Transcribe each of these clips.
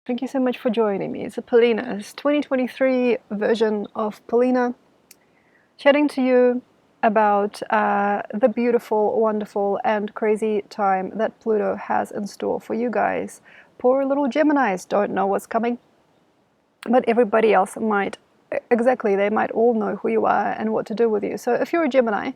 Thank you so much for joining me. It's a Polina's 2023 version of Polina, chatting to you about the beautiful, wonderful, and crazy time that Pluto has in store for you guys. Poor little Geminis don't know what's coming, but everybody else might. Exactly, they might all know who you are and what to do with you. So if you're a Gemini,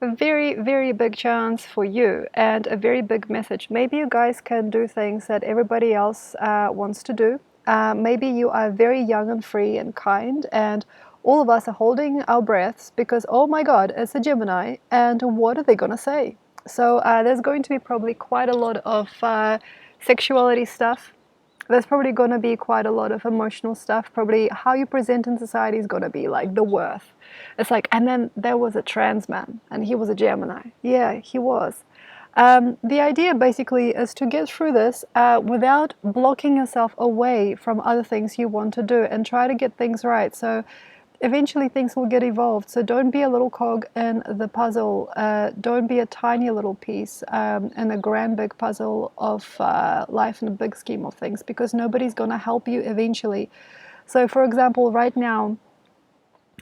a very, very big chance for you and a very big message. Maybe you guys can do things that everybody else wants to do. Maybe you are very young and free and kind, and all of us are holding our breaths because, oh my God, it's a Gemini, and what are they going to say? So there's going to be probably quite a lot of sexuality stuff. There's probably going to be quite a lot of emotional stuff. Probably how you present in society is going to be like the worth. It's like, and then there was a trans man and he was a Gemini. Yeah, he was. The idea basically is to get through this without blocking yourself away from other things you want to do and try to get things right. So eventually things will get evolved. So don't be a little cog in the puzzle. Don't be a tiny little piece in a grand big puzzle of life in a big scheme of things, because nobody's going to help you eventually. So for example, right now,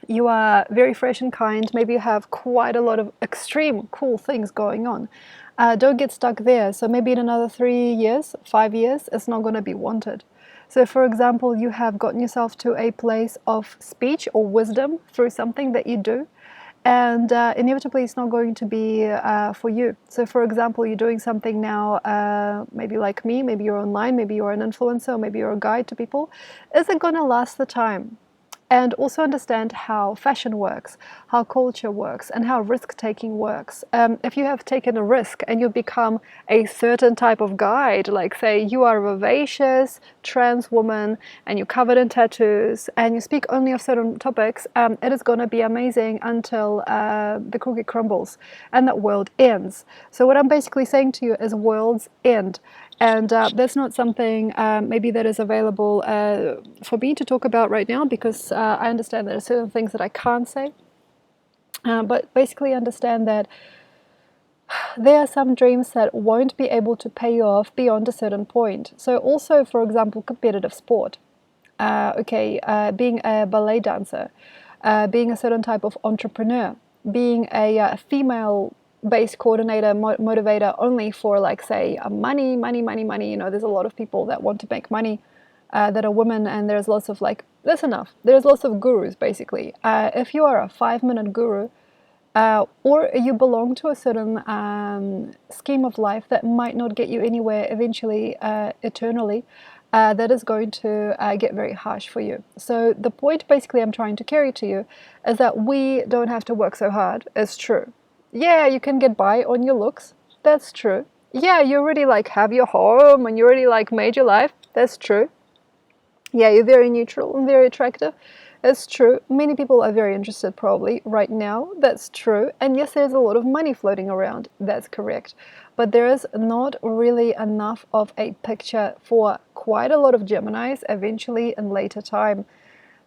you are very fresh and kind. Maybe you have quite a lot of extreme cool things going on. Don't get stuck there. So maybe in another 3 years, 5 years, it's not going to be wanted. So for example, you have gotten yourself to a place of speech or wisdom through something that you do, and inevitably it's not going to be for you. So for example, you're doing something now, maybe like me, maybe you're online, maybe you're an influencer, maybe you're a guide to people. Is it going to last the time? And also understand how fashion works, how culture works, and how risk-taking works. If you have taken a risk and you become a certain type of guide, like say you are a vivacious trans woman and you're covered in tattoos and you speak only of certain topics, it is going to be amazing until the cookie crumbles and that world ends. So what I'm basically saying to you is worlds end. And that's not something maybe that is available for me to talk about right now, because I understand there are certain things that I can't say. But basically understand that there are some dreams that won't be able to pay you off beyond a certain point. So also, for example, competitive sport. Being a ballet dancer, being a certain type of entrepreneur, being a female based coordinator, motivator only for, like, say, money. You know, there's a lot of people that want to make money that are women, and there's lots of, like, that's enough. There's lots of gurus, basically. If you are a 5-minute guru, or you belong to a certain scheme of life that might not get you anywhere eventually, eternally, that is going to get very harsh for you. So the point basically I'm trying to carry to you is that we don't have to work so hard. It's true. Yeah, you can get by on your looks. That's true. Yeah, you already like have your home and you already like made your life. That's true. Yeah, you're very neutral and very attractive. That's true. Many people are very interested probably right now. That's true. And yes, there's a lot of money floating around. That's correct. But there is not really enough of a picture for quite a lot of Geminis eventually in later time.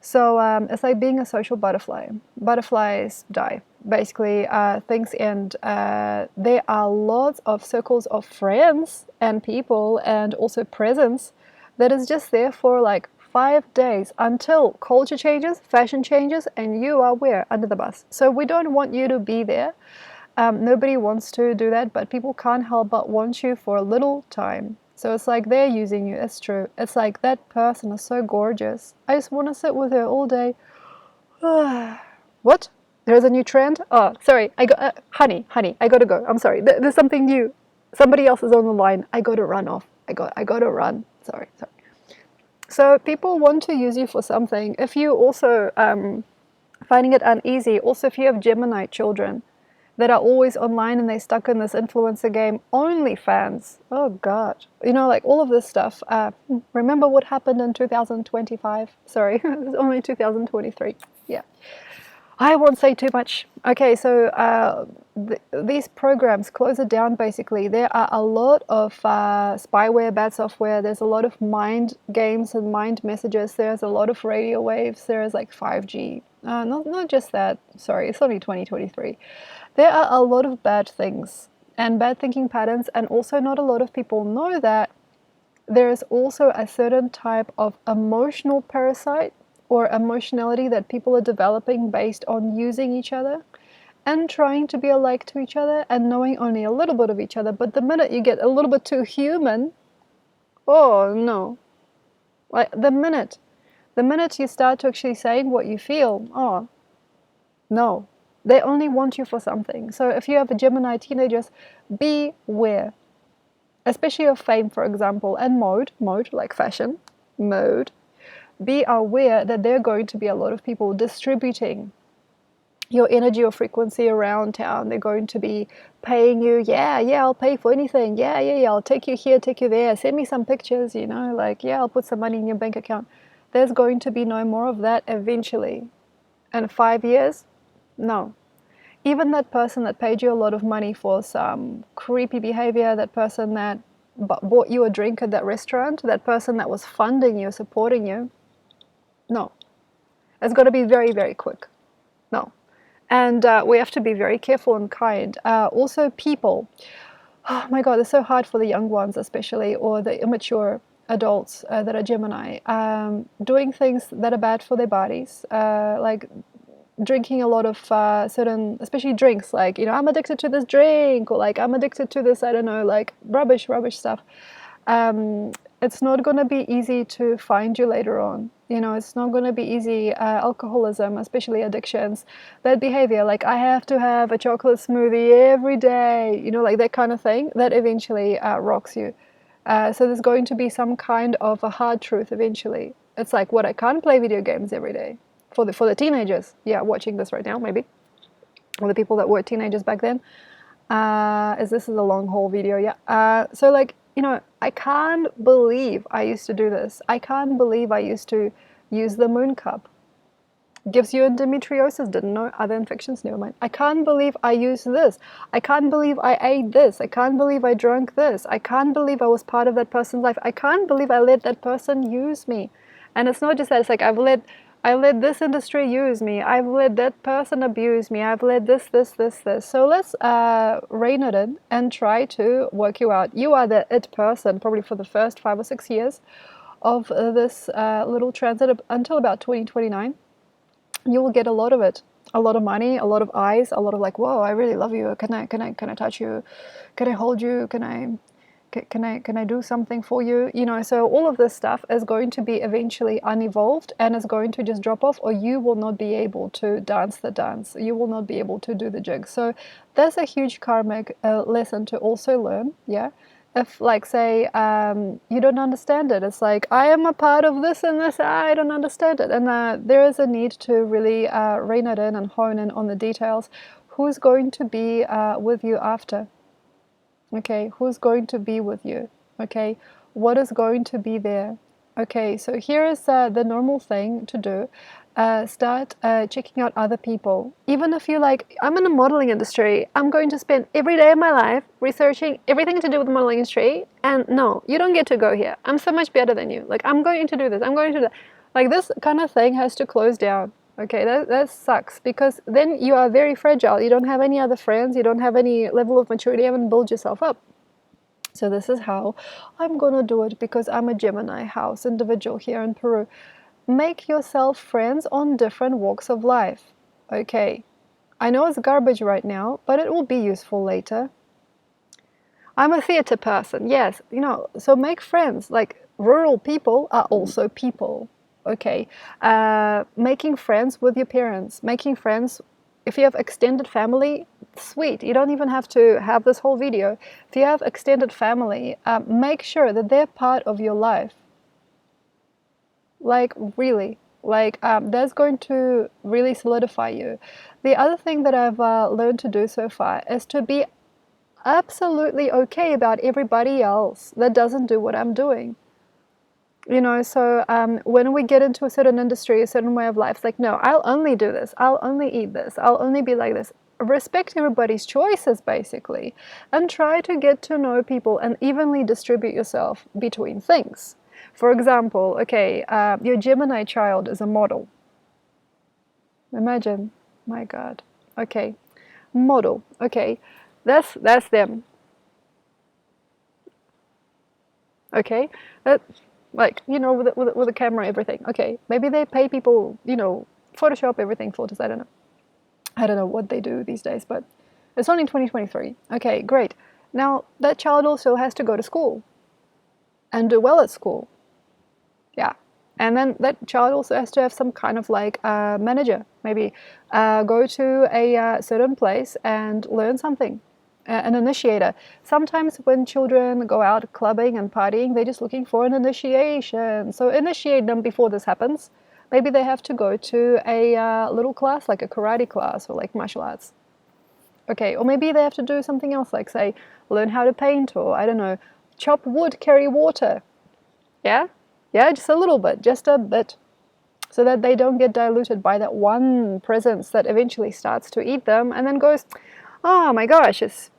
So it's like being a social butterfly. Butterflies die. Basically, things end. There are lots of circles of friends and people and also presence that is just there for like 5 days until culture changes, fashion changes, and you are where? Under the bus. So we don't want you to be there. Nobody wants to do that, but people can't help but want you for a little time. So it's like they're using you. It's true. It's like that person is so gorgeous. I just want to sit with her all day. What? There's a new trend? Oh, sorry. I got honey. I gotta go. I'm sorry. There's something new. Somebody else is on the line. I gotta run off. I gotta run. Sorry. So people want to use you for something. If you also finding it uneasy, also if you have Gemini children that are always online and they're stuck in this influencer game, OnlyFans, oh God, you know, like all of this stuff. Remember what happened in 2025? Sorry, it's only 2023. Yeah. I won't say too much. Okay, so these programs, close it down basically. There are a lot of spyware, bad software. There's a lot of mind games and mind messages. There's a lot of radio waves. There's like 5G. Not just that. Sorry, it's only 2023. There are a lot of bad things and bad thinking patterns, and also not a lot of people know that there is also a certain type of emotional parasite or emotionality that people are developing based on using each other and trying to be alike to each other and knowing only a little bit of each other. But the minute you get a little bit too human, oh no. Like the minute you start to actually saying what you feel, oh no. They only want you for something. So if you have a Gemini teenagers, beware. Especially of fame, for example, and mode like fashion, mode. Be aware that there are going to be a lot of people distributing your energy or frequency around town. They're going to be paying you, yeah, I'll pay for anything, yeah, I'll take you here, take you there, send me some pictures, you know, like, yeah, I'll put some money in your bank account. There's going to be no more of that eventually. And 5 years, no. Even that person that paid you a lot of money for some creepy behavior, that person that bought you a drink at that restaurant, that person that was funding you, supporting you, no. It's got to be very, very quick. No. And we have to be very careful and kind. Also, people. Oh my God, it's so hard for the young ones, especially, or the immature adults that are Gemini, doing things that are bad for their bodies, like drinking a lot of certain, especially drinks, like, you know, I'm addicted to this drink, or like, I'm addicted to this, I don't know, like rubbish stuff. It's not going to be easy to find you later on. You know, it's not going to be easy. Alcoholism, especially addictions, that behavior, like I have to have a chocolate smoothie every day, you know, like that kind of thing, that eventually rocks you. So there's going to be some kind of a hard truth eventually. It's like, what, I can't play video games every day. For the teenagers, yeah, watching this right now, maybe, or the people that were teenagers back then, as this is a long haul video, yeah. So like, you know, I can't believe I used to do this. I can't believe I used to use the moon cup. Gives you endometriosis, didn't know, other infections, never mind. I can't believe I used this. I can't believe I ate this. I can't believe I drank this. I can't believe I was part of that person's life. I can't believe I let that person use me. And it's not just that, it's like I let this industry use me. I've let that person abuse me. I've let this. So let's rein it in and try to work you out. You are the it person probably for the first 5 or 6 years of this little transit until about 2029. You will get a lot of it. A lot of money, a lot of eyes, a lot of like, whoa, I really love you. Can I touch you? Can I hold you? Can I do something for you? You know, so all of this stuff is going to be eventually unevolved and is going to just drop off, or you will not be able to dance the dance. You will not be able to do the jig. So that's a huge karmic lesson to also learn, yeah? If, like, say, you don't understand it, it's like, I am a part of this and this, I don't understand it. And there is a need to really rein it in and hone in on the details. Who's going to be with you after? Okay, who's going to be with you? Okay, what is going to be there? Okay, so here is the normal thing to do. Start checking out other people. Even if you're like, I'm in the modeling industry, I'm going to spend every day of my life researching everything to do with the modeling industry, and no, you don't get to go here. I'm so much better than you. Like, I'm going to do this, I'm going to do that. Like, this kind of thing has to close down. Okay, that sucks, because then you are very fragile. You don't have any other friends. You don't have any level of maturity. You haven't built yourself up. So this is how I'm going to do it, because I'm a Gemini house individual here in Peru. Make yourself friends on different walks of life. Okay, I know it's garbage right now, but it will be useful later. I'm a theater person, yes, you know, so make friends. Like, rural people are also people. Okay, making friends with your parents, making friends, if you have extended family, sweet, you don't even have to have this whole video. If you have extended family, make sure that they're part of your life. Like, really, like, that's going to really solidify you. The other thing that I've learned to do so far is to be absolutely okay about everybody else that doesn't do what I'm doing. You know, so when we get into a certain industry, a certain way of life, it's like, no, I'll only do this. I'll only eat this. I'll only be like this. Respect everybody's choices, basically, and try to get to know people and evenly distribute yourself between things. For example, okay, your Gemini child is a model. Imagine, my God. Okay, model. Okay, that's them. Okay, that, like, you know, with a camera, everything. Okay, maybe they pay people, you know, Photoshop everything, photos. I don't know what they do these days, but it's only 2023. Okay, great. Now that child also has to go to school and do well at school. Yeah. And then that child also has to have some kind of like manager, maybe go to a certain place and learn something, an initiator. Sometimes when children go out clubbing and partying, they're just looking for an initiation. So initiate them before this happens. Maybe they have to go to a little class, like a karate class or like martial arts. Okay, or maybe they have to do something else, like say, learn how to paint, or I don't know, chop wood, carry water. Yeah? Yeah, just a little bit, just a bit, so that they don't get diluted by that one presence that eventually starts to eat them and then goes, oh my gosh, it's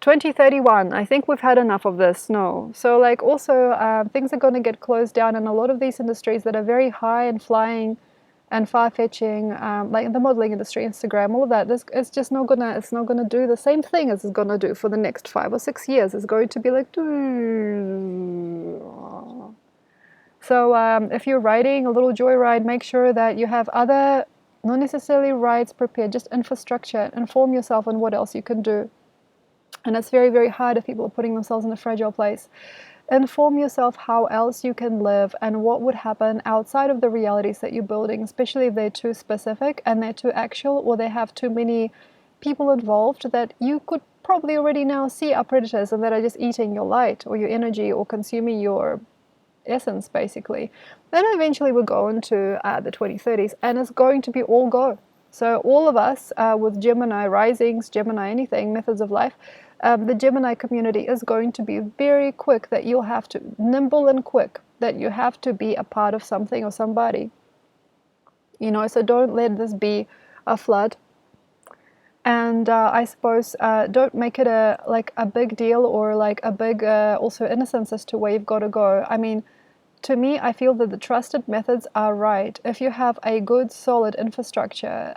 2031. I think we've had enough of this. No. So, like, also, things are going to get closed down in a lot of these industries that are very high and flying and far-fetching, like the modeling industry, Instagram, all of that. It's just not gonna. It's not gonna do the same thing as it's gonna do for the next 5 or 6 years. It's going to be like. So if you're riding a little joyride, make sure that you have other, not necessarily rides prepared, just infrastructure. Inform yourself on what else you can do. And it's very, very hard if people are putting themselves in a fragile place. Inform yourself how else you can live and what would happen outside of the realities that you're building, especially if they're too specific and they're too actual, or they have too many people involved that you could probably already now see are predators and that are just eating your light or your energy or consuming your essence, basically. Then eventually we'll go into the 2030s and it's going to be all go. So all of us with Gemini risings, Gemini anything, methods of life, the Gemini community is going to be very quick, that you'll have to, nimble and quick, that you have to be a part of something or somebody. You know, so don't let this be a flood. And I suppose don't make it a big deal or like a big also innocence as to where you've got to go. I mean, to me, I feel that the trusted methods are right. If you have a good, solid infrastructure,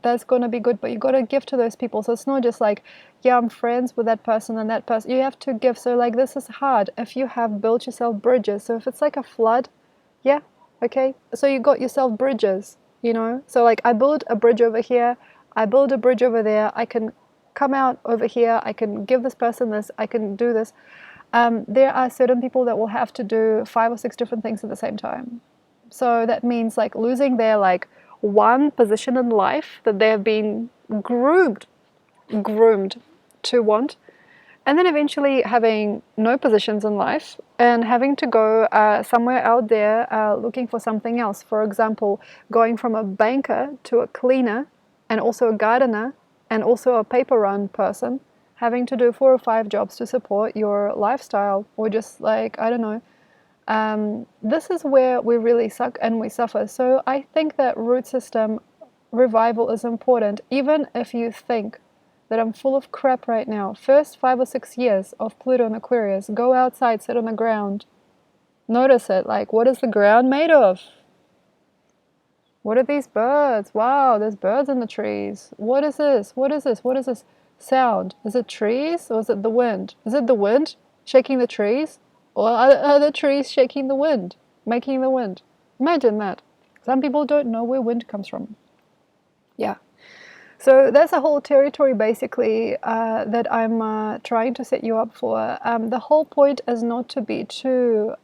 that's going to be good, but you got to give to those people. So it's not just like, yeah, I'm friends with that person and that person. You have to give. So like, this is hard. If you have built yourself bridges, so if it's like a flood, yeah, okay. So you got yourself bridges, you know. So like, I build a bridge over here, I build a bridge over there. I can come out over here. I can give this person this. I can do this. There are certain people that will have to do 5 or 6 different things at the same time. So that means like losing their like one position in life that they have been groomed to want, and then eventually having no positions in life and having to go somewhere out there looking for something else. For example, going from a banker to a cleaner and also a gardener and also a paper run person, having to do 4 or 5 jobs to support your lifestyle, or just like, I don't know. This is where we really suck and we suffer. So I think that root system revival is important, even if you think that I'm full of crap right now. First 5 or 6 years of Pluto and Aquarius, go outside, sit on the ground. Notice it, like, what is the ground made of? What are these birds? Wow, there's birds in the trees. What is this? What is this? What is this sound? Is it trees or is it the wind? Is it the wind shaking the trees? Or are the trees shaking the wind, making the wind? Imagine that. Some people don't know where wind comes from. Yeah. So that's a whole territory basically that I'm trying to set you up for. The whole point is not to be too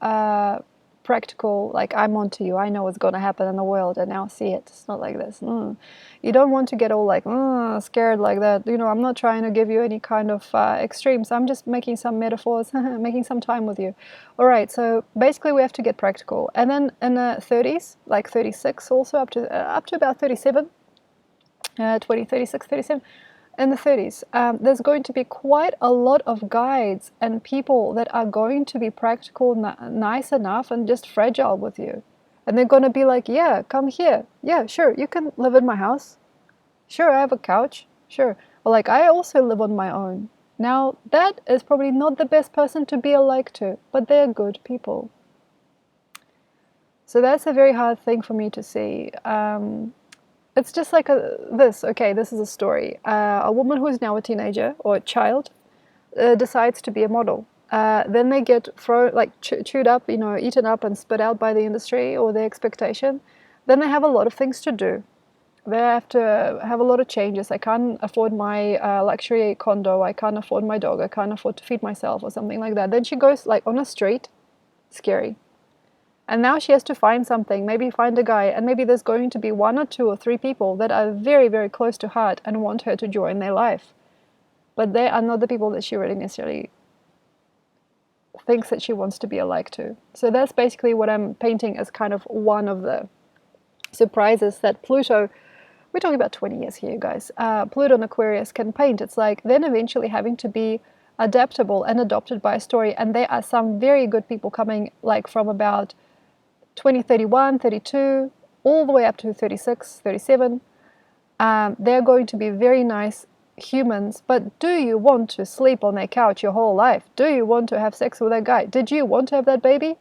practical, like I'm onto you, I know what's going to happen in the world and now see it. It's not like this. You don't want to get all like scared like that. You know, I'm not trying to give you any kind of extremes. I'm just making some metaphors, making some time with you. All right, so basically we have to get practical. And then in the 30s, like 36 also, up to about 37, 20, 36, 37, in the 30s, there's going to be quite a lot of guides and people that are going to be practical, nice enough, and just fragile with you. And they're going to be like, yeah, come here. Yeah, sure, you can live in my house. Sure, I have a couch. Sure. Or like, I also live on my own. Now, that is probably not the best person to be alike to, but they're good people. So that's a very hard thing for me to see. It's just like this. Okay, this is a story. A woman who is now a teenager or a child decides to be a model. then they get thrown, like chewed up, eaten up and spit out by the industry or the expectation. Then they have a lot of things to do. They have to have a lot of changes. I can't afford my luxury condo. I can't afford my dog. I can't afford to feed myself or something like that. Then she goes like on a street, scary. And now she has to find something, maybe find a guy, and maybe there's going to be 1 or 2 or 3 people that are very, very close to heart and want her to join their life. But they are not the people that she really necessarily thinks that she wants to be alike to. So that's basically what I'm painting as kind of one of the surprises that Pluto, we're talking about 20 years here, guys, Pluto and Aquarius can paint. It's like then eventually having to be adaptable and adopted by a story. And there are some very good people coming like from about 2031, 32, all the way up to 36, 37. They're going to be very nice humans, but do you want to sleep on their couch your whole life? Do you want to have sex with that guy? Did you want to have that baby?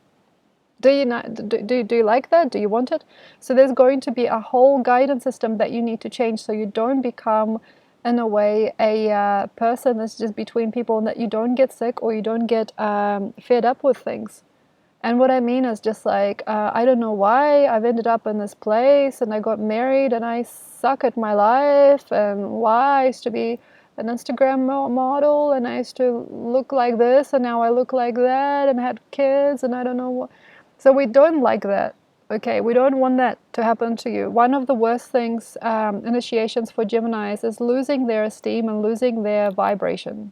Do you not, do you like that? Do you want it? So there's going to be a whole guidance system that you need to change so you don't become, in a way, a person that's just between people and that you don't get sick or you don't get fed up with things. And what I mean is just like, I don't know why I've ended up in this place and I got married and I suck at my life, and why I used to be an Instagram model and I used to look like this and now I look like that and had kids and I don't know what. So we don't like that. Okay, we don't want that to happen to you. One of the worst things, initiations for Geminis, is losing their esteem and losing their vibration.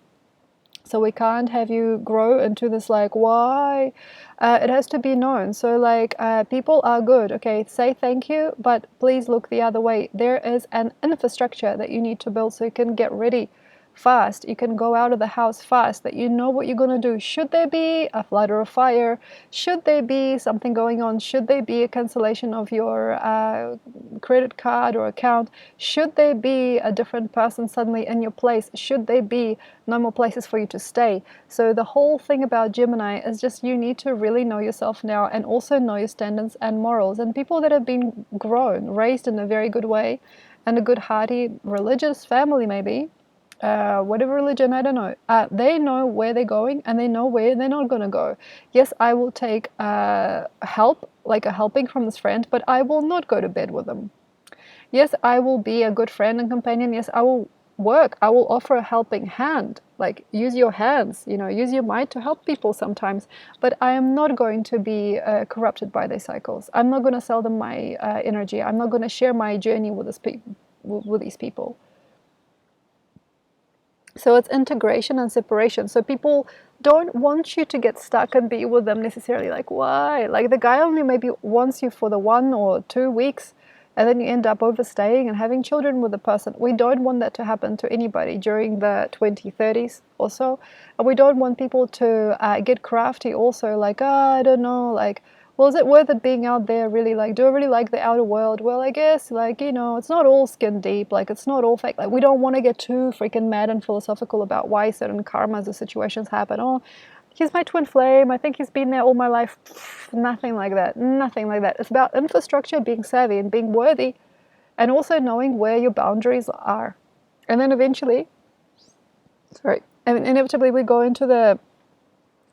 So we can't have you grow into this like, why? It has to be known. So like, people are good, okay, say thank you, but please look the other way. There is an infrastructure that you need to build so you can get ready fast. You can go out of the house fast, that you know what you're going to do. Should there be a flood or a fire? Should there be something going on? Should there be a cancellation of your credit card or account? Should there be a different person suddenly in your place? Should there be no more places for you to stay? So the whole thing about Gemini is just you need to really know yourself now and also know your standards and morals. And people that have been raised in a very good way and a good hearty religious family maybe, whatever religion, I don't know, they know where they're going and they know where they're not going to go. Yes, I will take help, like a helping from this friend, but I will not go to bed with them. Yes, I will be a good friend and companion. Yes, I will work. I will offer a helping hand, like use your hands, use your mind to help people sometimes. But I am not going to be corrupted by their cycles. I'm not going to sell them my energy. I'm not going to share my journey with these people. So it's integration and separation. So people don't want you to get stuck and be with them necessarily. Like, why? Like the guy only maybe wants you for the 1 or 2 weeks, and then you end up overstaying and having children with the person. We don't want that to happen to anybody during the 2030s or so. And we don't want people to get crafty also, like, I don't know, like, well, is it worth it being out there really? Like, do I really like the outer world? Well, I guess, like, it's not all skin deep. Like, it's not all fake. Like, we don't want to get too freaking mad and philosophical about why certain karmas or situations happen. Oh, he's my twin flame. I think he's been there all my life. Nothing like that. Nothing like that. It's about infrastructure, being savvy and being worthy, and also knowing where your boundaries are. And then eventually, inevitably we go into the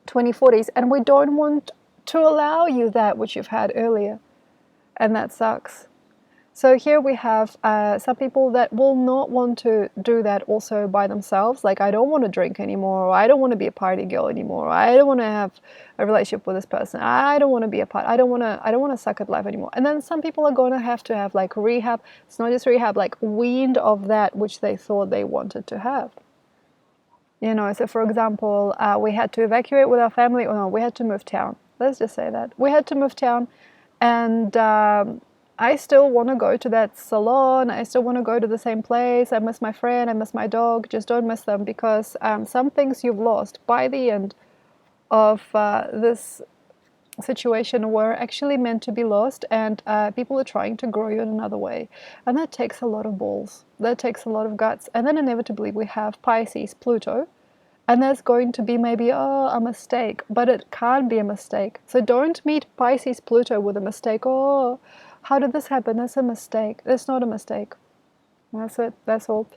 2040s, and we don't want to allow you that which you've had earlier, and that sucks. So here we have some people that will not want to do that also by themselves. Like, I don't want to drink anymore, or I don't want to be a party girl anymore, or I don't want to have a relationship with this person, I don't want to be a part, I don't want to suck at life anymore. And then some people are going to have like rehab. It's not just rehab, like weaned of that which they thought they wanted to have. So for example, we had to evacuate with our family, or no, we had to move town. Let's just say that. We had to move town, and I still want to go to that salon. I still want to go to the same place. I miss my friend. I miss my dog. Just don't miss them, because some things you've lost by the end of this situation were actually meant to be lost, and people are trying to grow you in another way. And that takes a lot of balls. That takes a lot of guts. And then inevitably we have Pisces, Pluto. And there's going to be maybe, a mistake, but it can't be a mistake. So don't meet Pisces, Pluto with a mistake. How did this happen? That's a mistake. That's not a mistake. That's it. That's all.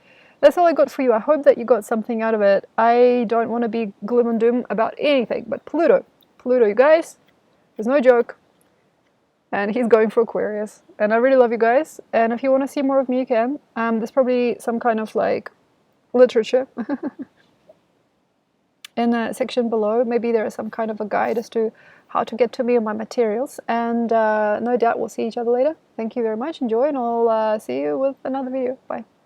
That's all I got for you. I hope that you got something out of it. I don't want to be gloom and doom about anything, but Pluto, you guys, there's no joke. And he's going for Aquarius. And I really love you guys. And if you want to see more of me, you can. There's probably some kind of like literature in the section below. Maybe there is some kind of a guide as to how to get to me and my materials. And no doubt we'll see each other later. Thank you very much. Enjoy, and I'll see you with another video. Bye.